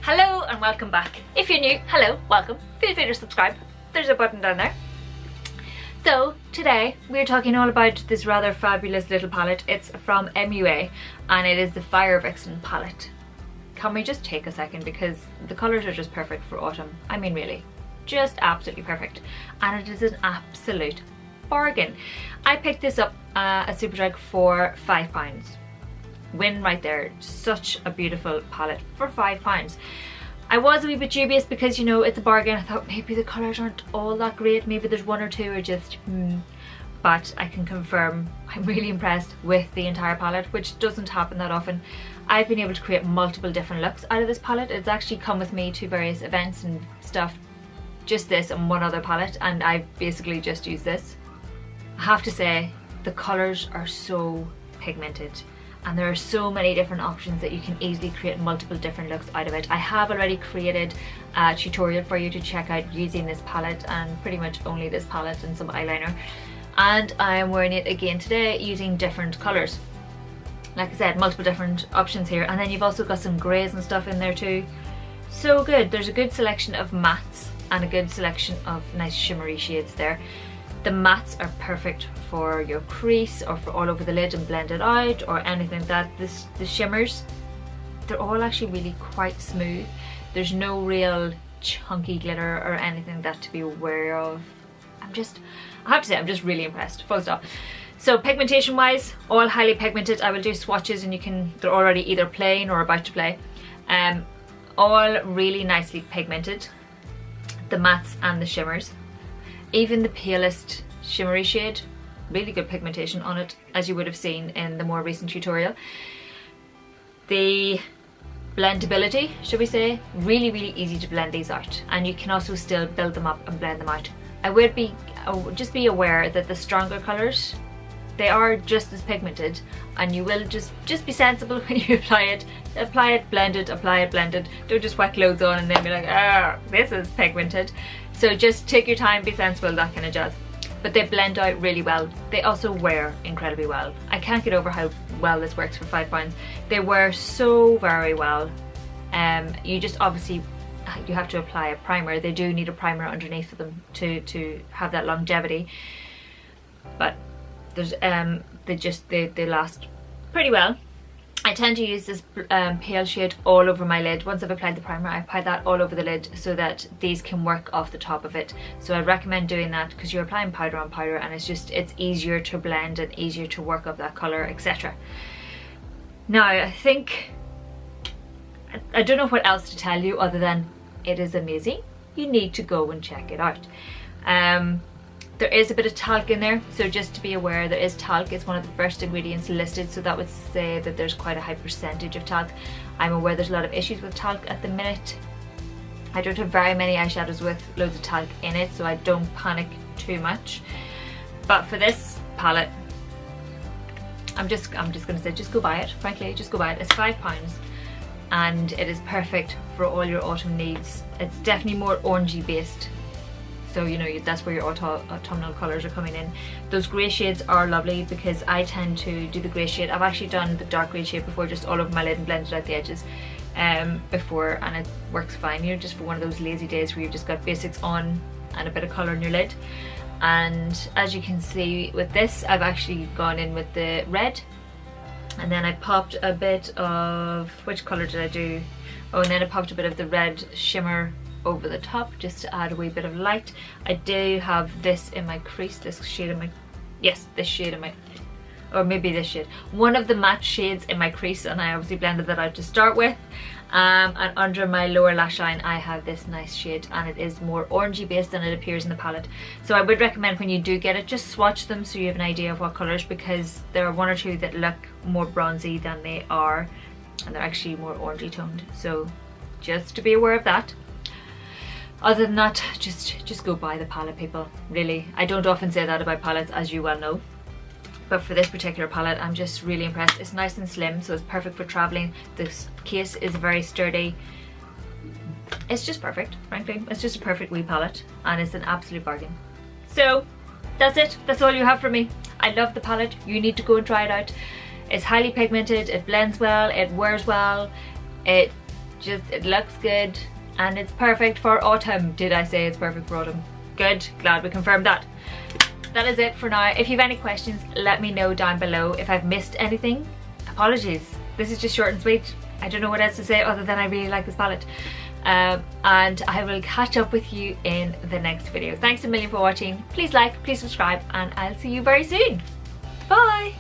Hello and welcome back. If you're new, hello, welcome. Feel free to subscribe. There's a button down there. So today we're talking all about this rather fabulous little palette. It's from MUA and it is the Fire Vixen palette. Can we just take a second because the colours are just perfect for autumn. I mean really, just absolutely perfect. And it is an absolute bargain. I picked this up at Superdrug for £5. Win right there. Such a beautiful palette for £5. I was a wee bit dubious because, you know, it's a bargain. I thought maybe the colours aren't all that great, maybe there's one or two are just but I can confirm I'm really impressed with the entire palette, which doesn't happen that often. I've been able to create multiple different looks out of this palette. It's actually come with me to various events and stuff, just this and one other palette, and I've basically just used this. I have to say the colours are so pigmented and there are so many different options that you can easily create multiple different looks out of it. I have already created a tutorial for you to check out using this palette, and pretty much only this palette and some eyeliner, and I am wearing it again today using different colours. Like I said, multiple different options here, and then you've also got some greys and stuff in there too. So good. There's a good selection of mattes and a good selection of nice shimmery shades there. The mattes are perfect for your crease or for all over the lid and blend it out or anything like that. The shimmers, they're all actually really quite smooth. There's no real chunky glitter or anything that to be aware of. I have to say, I'm just really impressed, full stop. So pigmentation wise, all highly pigmented. I will do swatches and they're already either plain or about to play. All really nicely pigmented. The mattes and the shimmers. Even the palest shimmery shade, really good pigmentation on it, as you would have seen in the more recent tutorial. The blendability, should we say, really easy to blend these out, and you can also still build them up and blend them out. I would just be aware that the stronger colours, they are just as pigmented, and you will just be sensible when you apply it, blend it, apply it, blend it. Don't just whack loads on and then be like, ah, this is pigmented. So just take your time, be sensible, that kind of jazz. But they blend out really well. They also wear incredibly well. I can't get over how well this works for £5. They wear so very well. You just obviously, you have to apply a primer. They do need a primer underneath of them to have that longevity. But there's they last pretty well. I tend to use this pale shade all over my lid. Once I've applied the primer, I apply that all over the lid so that these can work off the top of it. So I recommend doing that because you're applying powder on powder, and it's easier to blend and easier to work up that colour, etc. Now I think, I don't know what else to tell you other than it is amazing. You need to go and check it out. There is a bit of talc in there, so just to be aware, there is talc. It's one of the first ingredients listed, so that would say that there's quite a high percentage of talc. I'm aware there's a lot of issues with talc at the minute. I don't have very many eyeshadows with loads of talc in it, so I don't panic too much. But for this palette, I'm just gonna say, just go buy it. Frankly, just go buy it. It's £5 and it is perfect for all your autumn needs. It's definitely more orangey based. So, you know, that's where your autumnal colours are coming in. Those grey shades are lovely because I tend to do the grey shade. I've actually done the dark grey shade before, just all over my lid and blended out the edges before, and it works fine, you know, just for one of those lazy days where you've just got basics on and a bit of colour in your lid. And as you can see with this, I've actually gone in with the red, and then I popped a bit of, which colour did I do? Oh, and then I popped a bit of the red shimmer over the top just to add a wee bit of light. I do have this in my crease, this shade in my, yes, this shade in my, or maybe this shade, one of the matte shades in my crease, and I obviously blended that out to start with. And under my lower lash line I have this nice shade, and it is more orangey based than it appears in the palette. So I would recommend when you do get it, just swatch them so you have an idea of what colours, because there are one or two that look more bronzy than they are, and they're actually more orangey toned. So just to be aware of that. Other than that, just go buy the palette, people. Really, I don't often say that about palettes, as you well know, but for this particular palette I'm just really impressed. It's nice and slim, so it's perfect for traveling. This case is very sturdy. It's just perfect, frankly. It's just a perfect wee palette, and it's an absolute bargain. So that's it. That's all you have from me. I love the palette. You need to go and try it out. It's highly pigmented, it blends well, it wears well, it it looks good and it's perfect for autumn. Did I say it's perfect for autumn? Good, glad we confirmed that. That is it for now. If you have any questions, let me know down below. If I've missed anything, apologies. This is just short and sweet. I don't know what else to say other than I really like this palette. And I will catch up with you in the next video. Thanks a million for watching. Please like, please subscribe, and I'll see you very soon. Bye!